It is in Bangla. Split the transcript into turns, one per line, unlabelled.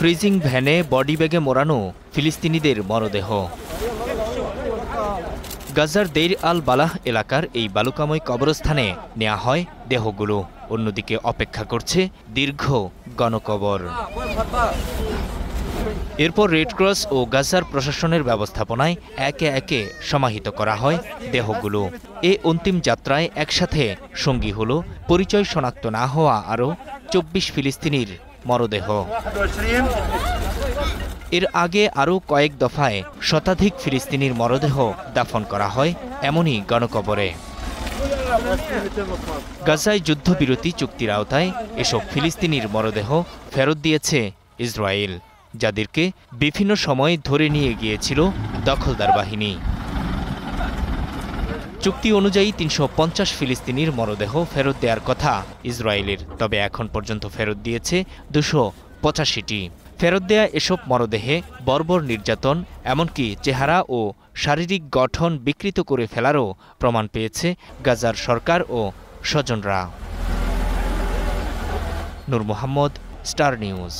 ফ্রিজিং ভ্যানে বডি ব্যাগে মোড়ানো ফিলিস্তিনিদের মরদেহ। গাজার দেইর আল বালাহ এলাকার এই বালুকাময় কবরস্থানে নেওয়া হয় দেহগুলো। অন্যদিকে অপেক্ষা করছে দীর্ঘ গণকবর। এরপর রেডক্রস ও গাজার প্রশাসনের ব্যবস্থাপনায় একে একে সমাহিত করা হয় দেহগুলো। এ অন্তিম যাত্রায় একসাথে সঙ্গী হল পরিচয় শনাক্ত না হওয়া আরও ২৪ ফিলিস্তিনির মরদেহ। এর আগে আরও কয়েক দফায় শতাধিক ফিলিস্তিনির মরদেহ দাফন করা হয় এমনই গণকবরে। গাজায় যুদ্ধবিরতি চুক্তির আওতায় এসব ফিলিস্তিনির মরদেহ ফেরত দিয়েছে ইসরায়েল, যাদেরকে বিভিন্ন সময় ধরে নিয়ে গিয়েছিল দখলদার বাহিনী। চুক্তি অনুযায়ী ৩৫০ ফিলিস্তিনির মরদেহ ফেরত দেওয়ার কথা ইসরায়েলের, তবে এখন পর্যন্ত ফেরত দিয়েছে ২৮৫টি। ফেরত দেয়া এসব মরদেহে বর্বর নির্যাতন, এমনকি চেহারা ও শারীরিক গঠন বিকৃত করে ফেলারও প্রমাণ পেয়েছে গাজার সরকার ও স্বজনরা। নূর মোহাম্মদ, স্টার নিউজ।